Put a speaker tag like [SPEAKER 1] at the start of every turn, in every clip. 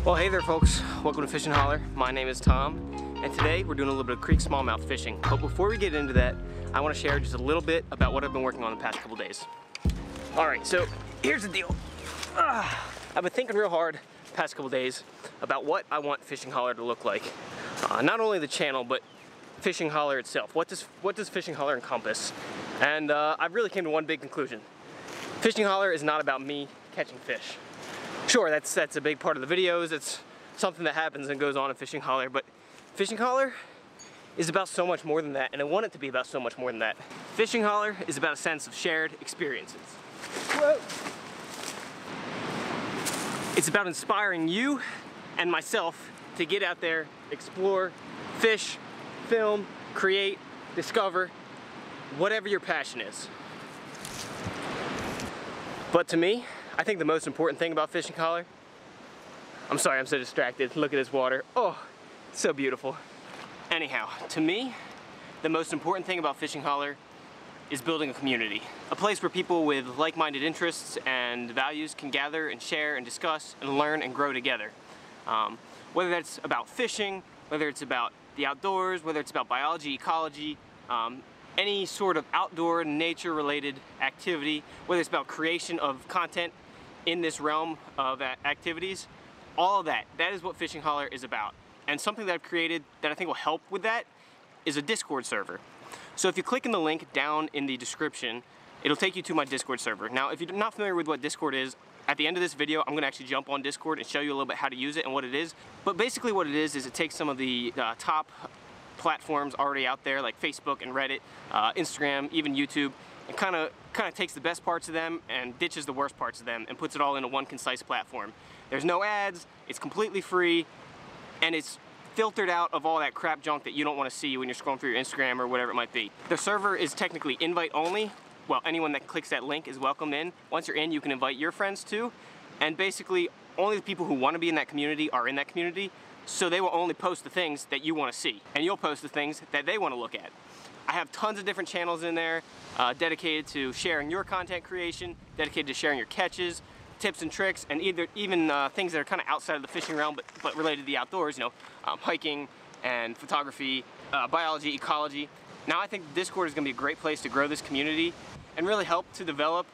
[SPEAKER 1] Well, hey there folks, welcome to Fish and Holler. My name is Tom, and today we're doing a little bit of creek smallmouth fishing. But before we get into that, I want to share just a little bit about what I've been working on the past couple days. Alright, so here's the deal. I've been thinking real hard the past couple days about what I want Fish and Holler to look like. Not only the channel, but Fish and Holler itself. What does Fish and Holler encompass? And I really came to one big conclusion. Fish and Holler is not about me catching fish. Sure, that's a big part of the videos. It's something that happens and goes on in Fish and Holler, but Fish and Holler is about so much more than that, and I want it to be about so much more than that. Fish and Holler is about a sense of shared experiences. Whoa. It's about inspiring you and myself to get out there, explore, fish, film, create, discover, whatever your passion is. But to me, I think the most important thing about Fish and Holler, I'm sorry, I'm so distracted. Look at this water. Oh, it's so beautiful. Anyhow, to me, the most important thing about Fish and Holler is building a community. A place where people with like-minded interests and values can gather and share and discuss and learn and grow together. Whether that's about fishing, whether it's about the outdoors, whether it's about biology, ecology, any sort of outdoor nature-related activity, whether it's about creation of content in this realm of activities, all of that is what Fish and Holler is about. And something that I've created that I think will help with that is a Discord server. So if you click in the link down in the description, it'll take you to my Discord server. Now, if you're not familiar with what Discord is, at the end of this video, I'm gonna actually jump on Discord and show you a little bit how to use it and what it is. But basically what it is it takes some of the top platforms already out there, like Facebook and Reddit, Instagram, even YouTube, and kind of takes the best parts of them and ditches the worst parts of them and puts it all into one concise platform. There's no ads, it's completely free, and it's filtered out of all that crap junk that you don't want to see when you're scrolling through your Instagram or whatever it might be. The server is technically invite only. Well, anyone that clicks that link is welcome in. Once you're in, you can invite your friends too, and basically only the people who want to be in that community are in that community, so they will only post the things that you want to see, and you'll post the things that they want to look at. I have tons of different channels in there dedicated to sharing your content creation, dedicated to sharing your catches, tips and tricks, and even things that are kind of outside of the fishing realm but related to the outdoors, you know, hiking and photography, biology, ecology. Now I think Discord is going to be a great place to grow this community and really help to develop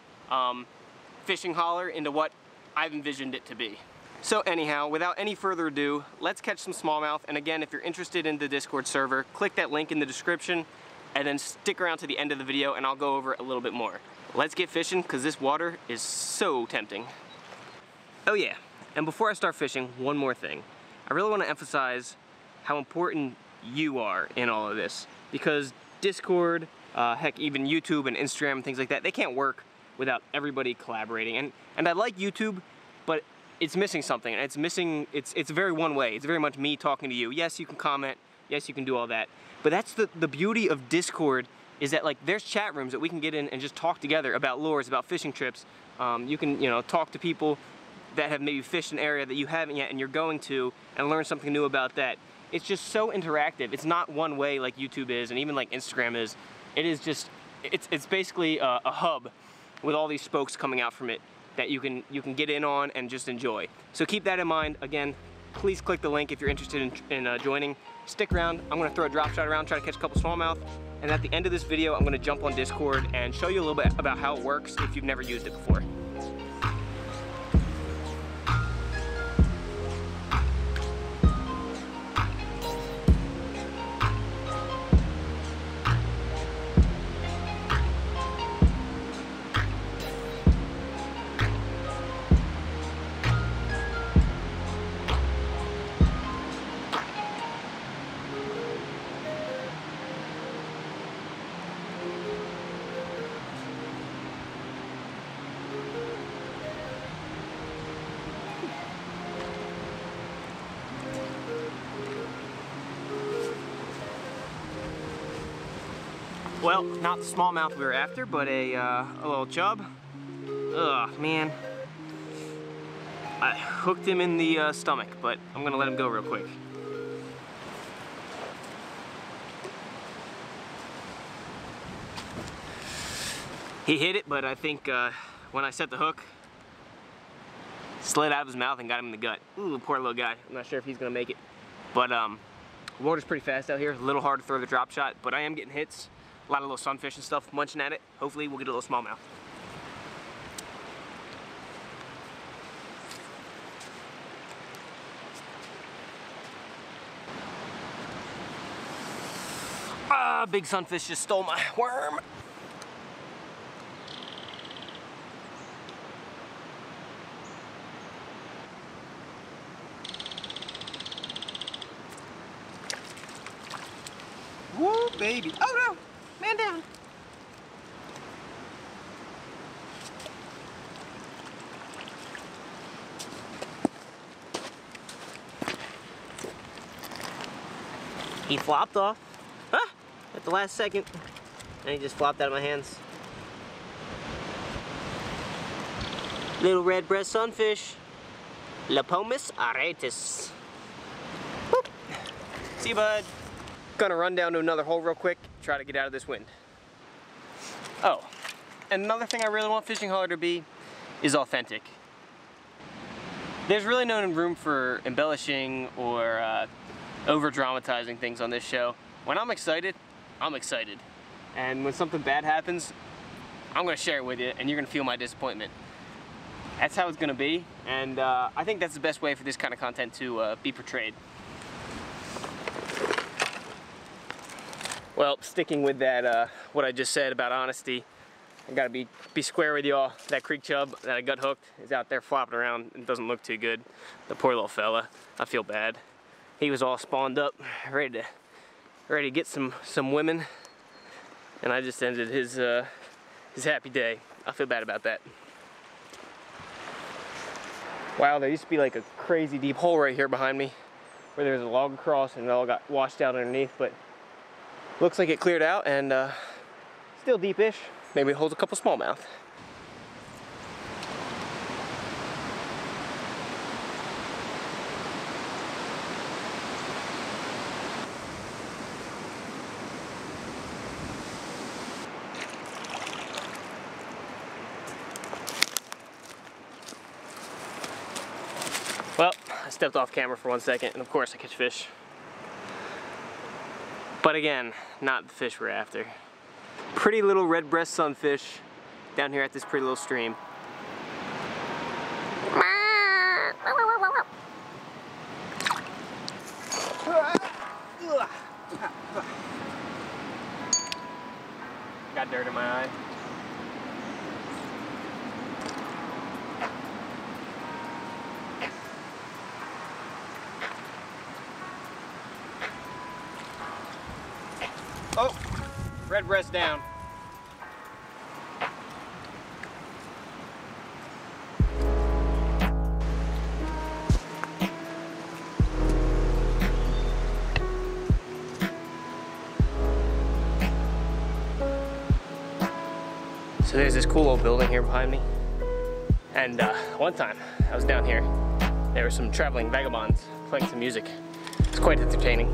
[SPEAKER 1] Fish and Holler into what I've envisioned it to be. So anyhow, without any further ado, let's catch some smallmouth. And again, if you're interested in the Discord server, click that link in the description and then stick around to the end of the video and I'll go over it a little bit more. Let's get fishing because this water is so tempting. Oh yeah, and before I start fishing, one more thing. I really want to emphasize how important you are in all of this, because Discord, heck, even YouTube and Instagram and things like that, they can't work without everybody collaborating. And I like YouTube, but it's missing something. It's very one way. It's very much me talking to you. Yes, you can comment. Yes, you can do all that. But that's the beauty of Discord, is that like there's chat rooms that we can get in and just talk together about lures, about fishing trips. You can, you know, talk to people that have maybe fished an area that you haven't yet and you're going to, and learn something new about that. It's just so interactive. It's not one way like YouTube is and even like Instagram is. It is just, it's basically a hub with all these spokes coming out from it that you can get in on and just enjoy. So keep that in mind. Again, please click the link if you're interested in joining. Stick around. I'm gonna throw a drop shot around, try to catch a couple smallmouth. And at the end of this video, I'm gonna jump on Discord and show you a little bit about how it works if you've never used it before. Well, not the smallmouth we were after, but a little chub. Ugh, man. I hooked him in the stomach, but I'm gonna let him go real quick. He hit it, but I think when I set the hook, slid out of his mouth and got him in the gut. Ooh, poor little guy. I'm not sure if he's gonna make it. But water's pretty fast out here. A little hard to throw the drop shot, but I am getting hits. A lot of little sunfish and stuff munching at it. Hopefully we'll get a little smallmouth. Ah, big sunfish just stole my worm. Woo, baby. Oh no, man down. He flopped off. At the last second, and he just flopped out of my hands. Little red breast sunfish, Lepomis aretus. Boop. See you, bud. Gonna run down to another hole real quick, try to get out of this wind. Oh, and another thing I really want Fishing Holler to be is authentic. There's really no room for embellishing or over-dramatizing things on this show. When I'm excited, I'm excited. And when something bad happens, I'm gonna share it with you and you're gonna feel my disappointment. That's how it's gonna be, and I think that's the best way for this kind of content to be portrayed. Well, sticking with that, what I just said about honesty, I gotta be square with y'all. That creek chub that I got hooked is out there flopping around and doesn't look too good. The poor little fella, I feel bad. He was all spawned up, ready to get some women, and I just ended his happy day. I feel bad about that. Wow, there used to be like a crazy deep hole right here behind me where there was a log across and it all got washed out underneath, but looks like it cleared out and still deepish. Maybe it holds a couple smallmouth. Well, I stepped off camera for 1 second, and of course I catch fish. But again, not the fish we're after. Pretty little red breast sunfish down here at this pretty little stream. Got dirt in my eye. Oh, red breast down. So there's this cool old building here behind me. And one time I was down here, there were some traveling vagabonds playing some music. It's quite entertaining.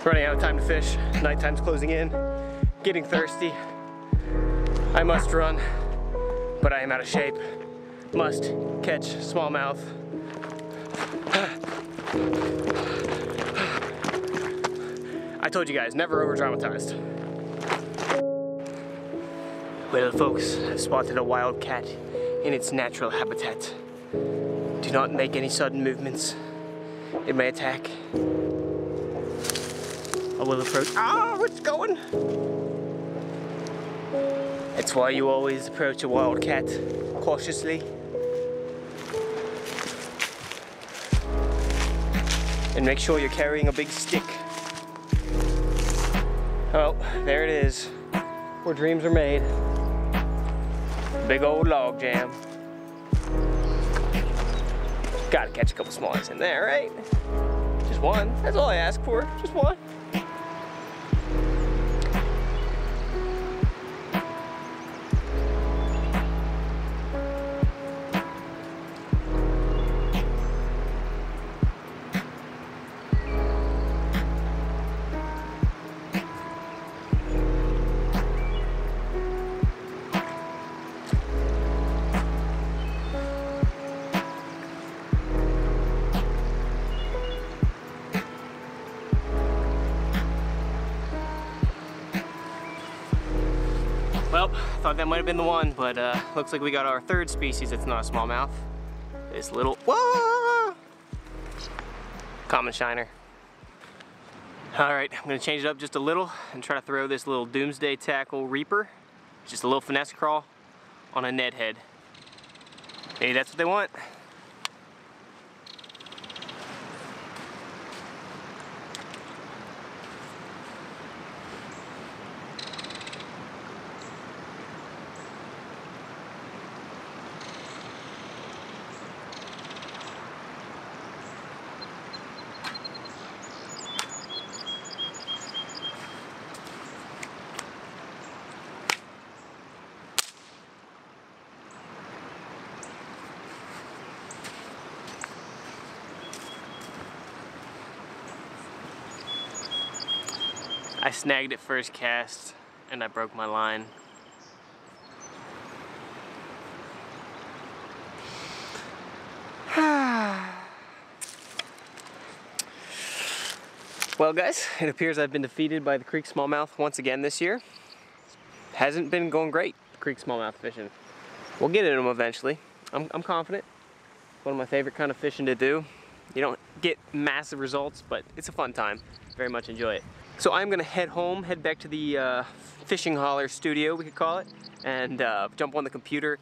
[SPEAKER 1] Running out of time to fish, nighttime's closing in, getting thirsty. I must run, but I am out of shape. Must catch smallmouth. I told you guys, never over dramatized. Well, folks, I've spotted a wildcat in its natural habitat. Do not make any sudden movements. It may attack. I will approach. Ah, what's going? That's why you always approach a wildcat cautiously. And make sure you're carrying a big stick. Oh, there it is. Where dreams are made. Big old log jam. Gotta catch a couple smallies in there, right? Just one. That's all I ask for. Just one. thought that might have been the one, but looks like we got our third species that's not a smallmouth. This little, whoa! Common shiner. All right, I'm gonna change it up just a little and try to throw this little Doomsday Tackle Reaper. Just a little finesse crawl on a Ned head. Hey, that's what they want. I snagged it first cast and I broke my line. Well guys, it appears I've been defeated by the creek smallmouth once again this year. Hasn't been going great, creek smallmouth fishing. We'll get in them eventually. I'm confident. One of my favorite kind of fishing to do. You don't get massive results, but it's a fun time. Very much enjoy it. So I'm gonna head home, head back to the Fishing Holler studio, we could call it, and jump on the computer,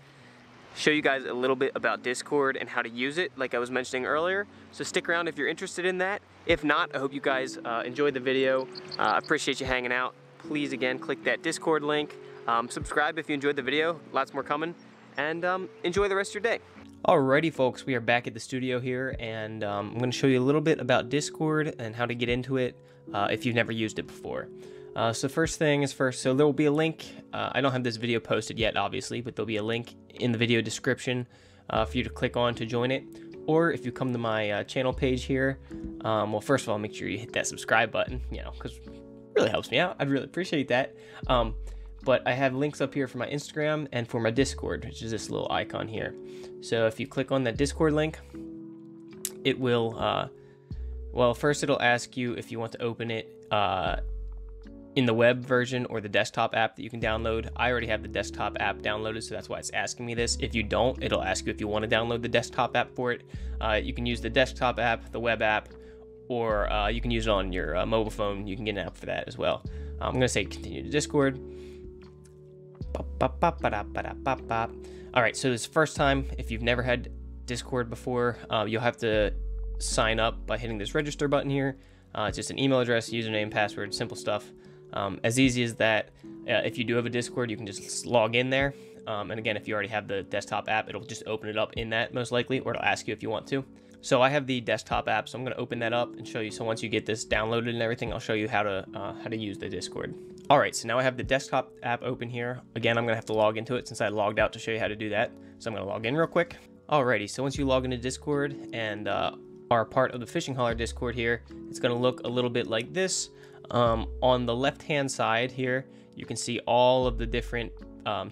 [SPEAKER 1] show you guys a little bit about Discord and how to use it, like I was mentioning earlier. So stick around if you're interested in that. If not, I hope you guys enjoyed the video. I appreciate you hanging out. Please, again, click that Discord link. Subscribe if you enjoyed the video. Lots more coming. And enjoy the rest of your day. Alrighty folks, we are back at the studio here, and I'm going to show you a little bit about Discord and how to get into it if you've never used it before. So first thing is first, so there will be a link. I don't have this video posted yet, obviously, but there'll be a link in the video description for you to click on to join it. Or if you come to my channel page here, well, first of all, make sure you hit that subscribe button, you know, because it really helps me out. I'd really appreciate that. But I have links up here for my Instagram and for my Discord, which is this little icon here. So if you click on that Discord link, it will, well, first it'll ask you if you want to open it in the web version or the desktop app that you can download. I already have the desktop app downloaded, so that's why it's asking me this. If you don't, it'll ask you if you want to download the desktop app for it. You can use the desktop app, the web app, or you can use it on your mobile phone. You can get an app for that as well. I'm going to say continue to Discord. Alright, so this first time, if you've never had Discord before, you'll have to sign up by hitting this register button here. It's just an email address, username, password, simple stuff. As easy as that. If you do have a Discord, you can just log in there. And again, if you already have the desktop app, it'll just open it up in that most likely, or it'll ask you if you want to. So I have the desktop app, so I'm going to open that up and show you. So once you get this downloaded and everything, I'll show you how to use the Discord. All right, so now I have the desktop app open here. Again, I'm going to have to log into it since I logged out to show you how to do that. So I'm going to log in real quick. Alrighty, so once you log into Discord and are part of the Fishing Holler Discord here, it's going to look a little bit like this. On the left-hand side here, you can see all of the different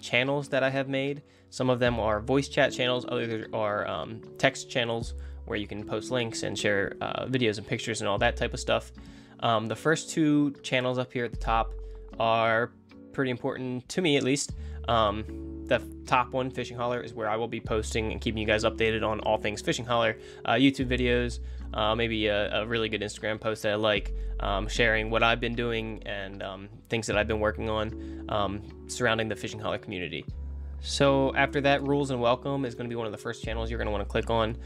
[SPEAKER 1] channels that I have made. Some of them are voice chat channels, others are text channels where you can post links and share videos and pictures and all that type of stuff. The first two channels up here at the top are pretty important to me, at least. The top one, Fishing Holler, is where I will be posting and keeping you guys updated on all things Fishing Holler, YouTube videos, maybe a really good Instagram post that I like, sharing what I've been doing and things that I've been working on surrounding the Fishing Holler community. So after that, Rules and Welcome is going to be one of the first channels you're going to want to click on.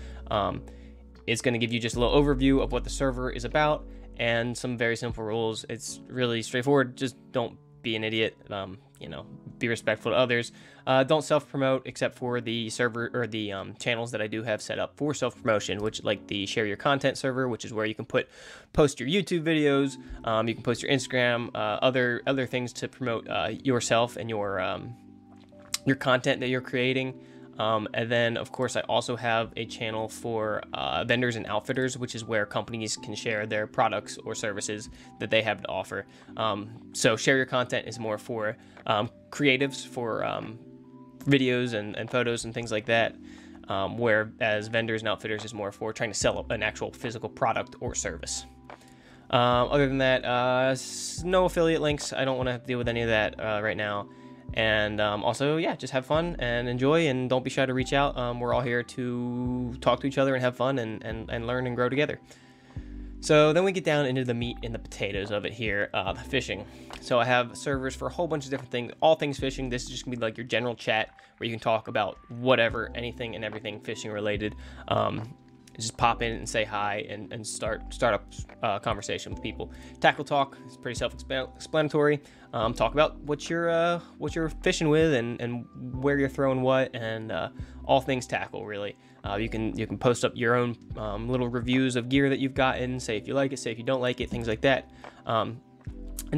[SPEAKER 1] It's going to give you just a little overview of what the server is about and some very simple rules. It's really straightforward. Just don't be an idiot. You know, be respectful to others. Don't self-promote except for the server or the channels that I do have set up for self-promotion, which like the Share Your Content server, which is where you can post your YouTube videos. You can post your Instagram, other things to promote yourself and your content that you're creating. And then, of course, I also have a channel for vendors and outfitters, which is where companies can share their products or services that they have to offer. So Share Your Content is more for creatives, for videos and photos and things like that, whereas vendors and outfitters is more for trying to sell an actual physical product or service. Other than that, no affiliate links. I don't want to deal with any of that right now. And also, yeah, just have fun and enjoy, and don't be shy to reach out. We're all here to talk to each other and have fun and learn and grow together. So then we get down into the meat and the potatoes of it here, the fishing. So I have servers for a whole bunch of different things, all things fishing. This is just gonna be like your general chat where you can talk about whatever, anything and everything fishing related. Just pop in and say hi and start a conversation with people. Tackle talk is pretty self-explanatory. Talk about what you're fishing with and where you're throwing what, and all things tackle really. You can post up your own little reviews of gear that you've gotten, say if you like it, say if you don't like it, things like that. And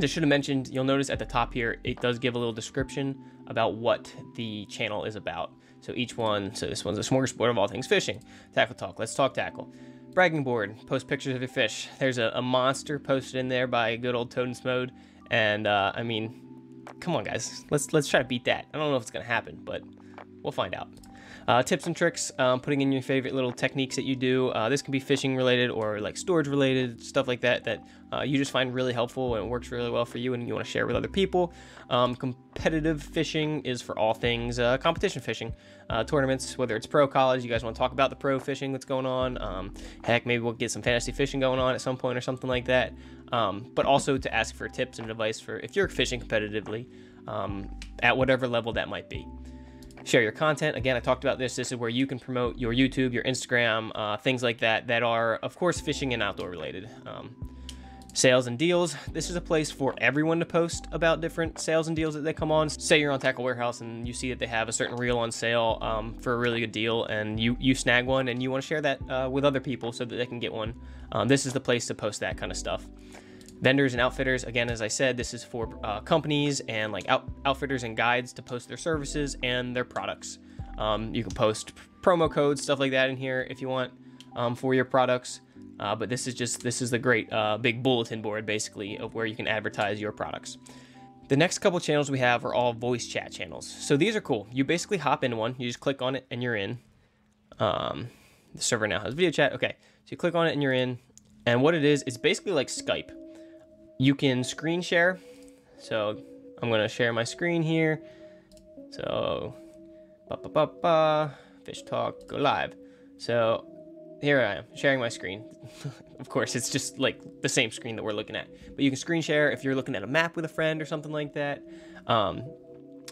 [SPEAKER 1] I should have mentioned, you'll notice at the top here, it does give a little description about what the channel is about. So each one, so this one's a smorgasbord of all things fishing. Tackle talk, let's talk tackle. Bragging board, post pictures of your fish. There's a monster posted in there by good old Toad's Mode. And I mean, come on guys, let's try to beat that. I don't know if it's gonna happen, but we'll find out. Tips and tricks, putting in your favorite little techniques that you do. This can be fishing related or like storage related, stuff like that you just find really helpful and works really well for you and you want to share with other people. Competitive fishing is for all things competition fishing. Tournaments, whether it's pro, college, you guys want to talk about the pro fishing that's going on. Heck, maybe we'll get some fantasy fishing going on at some point or something like that. But also to ask for tips and advice for if you're fishing competitively at whatever level that might be. Share your content. Again, I talked about this. This is where you can promote your YouTube, your Instagram, things like that are, of course, fishing and outdoor related. Sales and deals. This is a place for everyone to post about different sales and deals that they come on. Say you're on Tackle Warehouse and you see that they have a certain reel on sale for a really good deal, and you snag one and you want to share that with other people so that they can get one. This is the place to post that kind of stuff. Vendors and outfitters, again, as I said, this is for companies and like outfitters and guides to post their services and their products. You can post promo codes, stuff like that in here if you want for your products. But this is the great big bulletin board basically of where you can advertise your products. The next couple channels we have are all voice chat channels. So these are cool. You basically hop into one, you just click on it and you're in. The server now has video chat. Okay, so you click on it and you're in. And what it is basically like Skype. You can screen share. So I'm gonna share my screen here. So, fish talk, go live. So here I am sharing my screen. Of course, it's just like the same screen that we're looking at, but you can screen share if you're looking at a map with a friend or something like that.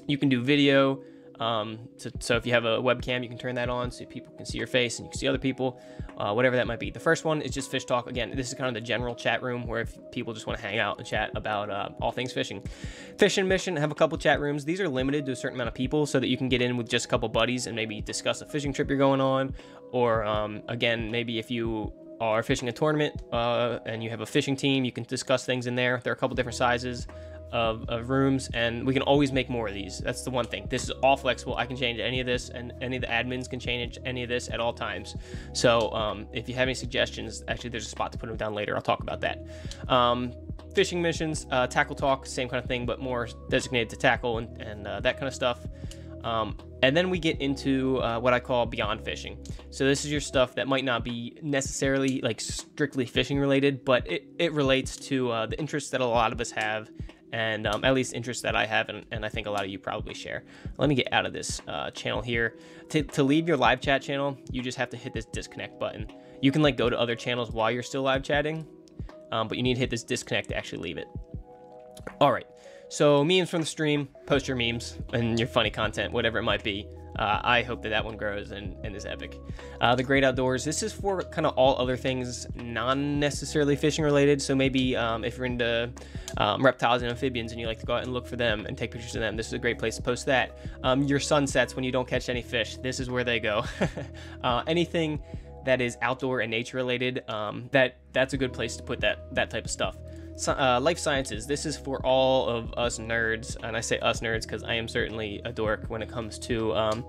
[SPEAKER 1] You can do video. So if you have a webcam, you can turn that on so people can see your face and you can see other people, whatever that might be. The first one is just fish talk. Again, this is kind of the general chat room where if people just want to hang out and chat about all things fishing. Fish and Mission have a couple chat rooms. These are limited to a certain amount of people so that you can get in with just a couple buddies and maybe discuss a fishing trip you're going on. Or again, maybe if you are fishing a tournament and you have a fishing team, you can discuss things in there. There are a couple different sizes of rooms, and we can always make more of these. That's the one thing. This is all flexible. I can change any of this, and any of the admins can change any of this at all times. So if you have any suggestions, actually there's a spot to put them down later. I'll talk about that. Fishing missions, tackle talk, same kind of thing, but more designated to tackle and that kind of stuff. And then we get into what I call beyond fishing. So this is your stuff that might not be necessarily like strictly fishing related, but it relates to the interests that a lot of us have, and at least interests that I have, and I think a lot of you probably share. Let me get out of this channel here. To leave your live chat channel, you just have to hit this disconnect button. You can like go to other channels while you're still live chatting, but you need to hit this disconnect to actually leave it. All right. So memes from the stream, post your memes and your funny content, whatever it might be. I hope that one grows and is epic. The Great Outdoors, this is for kind of all other things non-necessarily fishing related. So maybe if you're into reptiles and amphibians and you like to go out and look for them and take pictures of them, this is a great place to post that. Your sunsets when you don't catch any fish, this is where they go. Anything that is outdoor and nature related, that's a good place to put that type of stuff. Life sciences, this is for all of us nerds, and I say us nerds because I am certainly a dork when it comes to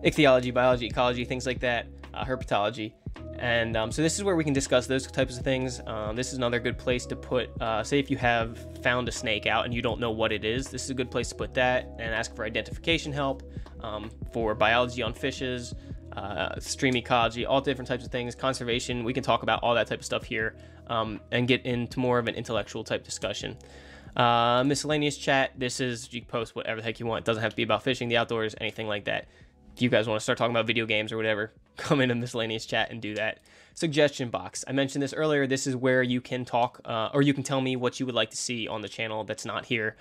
[SPEAKER 1] ichthyology, biology, ecology, things like that, herpetology. And so this is where we can discuss those types of things. This is another good place to put, say if you have found a snake out and you don't know what it is, this is a good place to put that and ask for identification help, for biology on fishes, stream ecology, all different types of things, conservation. We can talk about all that type of stuff here and get into more of an intellectual type discussion. Miscellaneous chat, this is, you can post whatever the heck you want. It doesn't have to be about fishing, the outdoors, anything like that. If you guys want to start talking about video games or whatever, come into miscellaneous chat and do that. Suggestion box. I mentioned this earlier. This is where you can talk or you can tell me what you would like to see on the channel that's not here.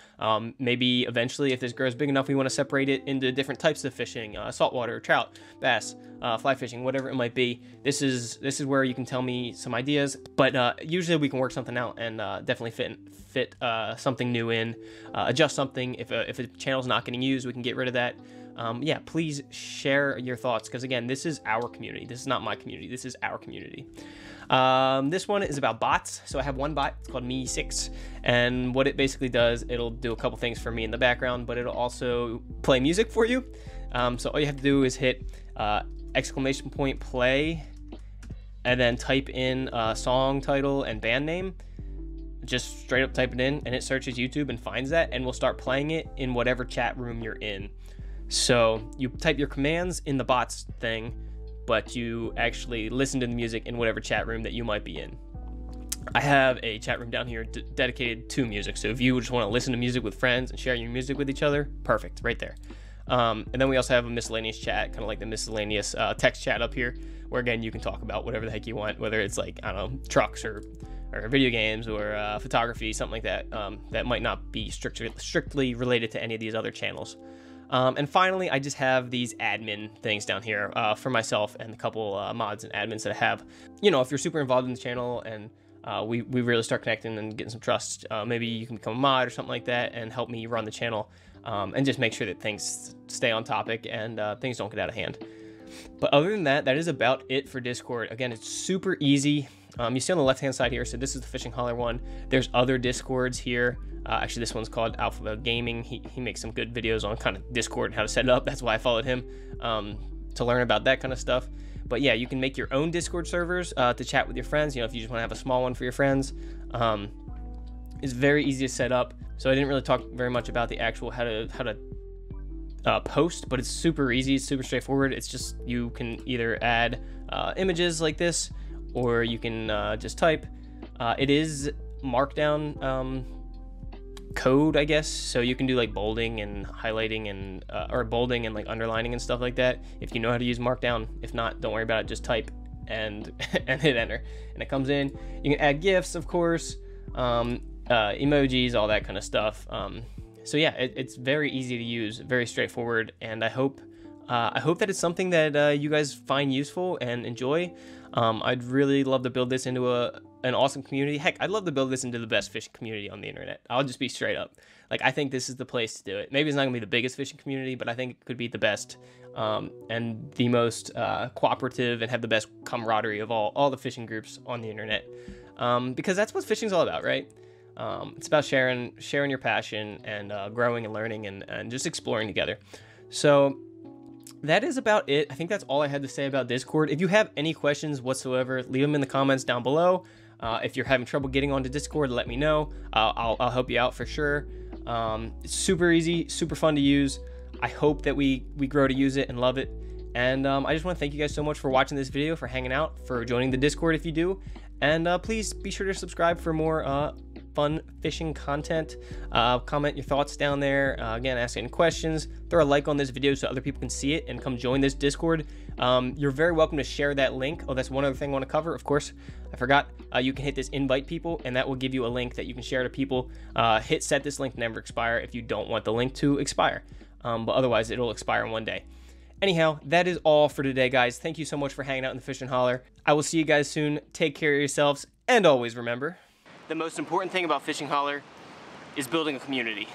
[SPEAKER 1] Maybe eventually, if this grows big enough, we want to separate it into different types of fishing, saltwater, trout, bass, fly fishing, whatever it might be. This is where you can tell me some ideas, but usually we can work something out and definitely fit something new in, adjust something. If a channel's not getting used, we can get rid of that. Yeah, please share your thoughts, because again, this is our community. This is not my community. This is our community. This one is about bots. So I have one bot. It's called Me6, and what it basically does, it'll do a couple things for me in the background, but it'll also play music for you. So all you have to do is hit !play and then type in song title and band name. Just straight up type it in, and it searches YouTube and finds that, and we'll start playing it in whatever chat room you're in. So you type your commands in the bots thing, but you actually listen to the music in whatever chat room that you might be in. I have a chat room down here dedicated to music. So if you just want to listen to music with friends and share your music with each other, perfect, right there. And then we also have a miscellaneous chat, kind of like the miscellaneous text chat up here, where again, you can talk about whatever the heck you want, whether it's like, I don't know, trucks or video games or photography, something like that, that might not be strictly related to any of these other channels. And finally, I just have these admin things down here for myself and a couple mods and admins that I have. You know, if you're super involved in the channel and we really start connecting and getting some trust, maybe you can become a mod or something like that and help me run the channel and just make sure that things stay on topic and things don't get out of hand. But other than that, that is about it for Discord. Again, it's super easy. You see on the left-hand side here, so this is the Fishing Holler one. There's other Discords here. Actually, this one's called Alphabet Gaming. He makes some good videos on kind of Discord and how to set it up. That's why I followed him, to learn about that kind of stuff. But yeah, you can make your own Discord servers to chat with your friends. You know, if you just want to have a small one for your friends. It's very easy to set up. So I didn't really talk very much about the actual how to post, but it's super easy. It's super straightforward. It's just, you can either add images like this, or you can just type. It is Markdown code, I guess, so you can do like bolding and highlighting and or bolding and like underlining and stuff like that if you know how to use Markdown. If not, don't worry about it, just type and and hit enter, and it comes in. You can add GIFs, of course, emojis, all that kind of stuff. So yeah, it's very easy to use, very straightforward, and I hope that it's something that you guys find useful and enjoy. I'd really love to build this into an awesome community. Heck, I'd love to build this into the best fishing community on the internet. I'll just be straight up. Like, I think this is the place to do it. Maybe it's not gonna be the biggest fishing community, but I think it could be the best and the most cooperative and have the best camaraderie of all the fishing groups on the internet. Because that's what fishing's all about, right? It's about sharing your passion and growing and learning and just exploring together. So that is about it. I think that's all I had to say about Discord. If you have any questions whatsoever, leave them in the comments down below. If you're having trouble getting onto Discord, let me know. I'll help you out for sure. It's super easy, super fun to use. I hope that we grow to use it and love it. And I just want to thank you guys so much for watching this video, for hanging out, for joining the Discord if you do. And please be sure to subscribe for more fun fishing content. Comment your thoughts down there. Again, ask any questions. Throw a like on this video so other people can see it and come join this Discord. You're very welcome to share that link. Oh, that's one other thing I want to cover, of course. I forgot. You can hit this invite people, and that will give you a link that you can share to people. Hit set this link to never expire if you don't want the link to expire. But otherwise, it'll expire in one day. Anyhow, that is all for today, guys. Thank you so much for hanging out in the Fish and Holler. I will see you guys soon. Take care of yourselves, and always remember, the most important thing about Fishing Holler is building a community.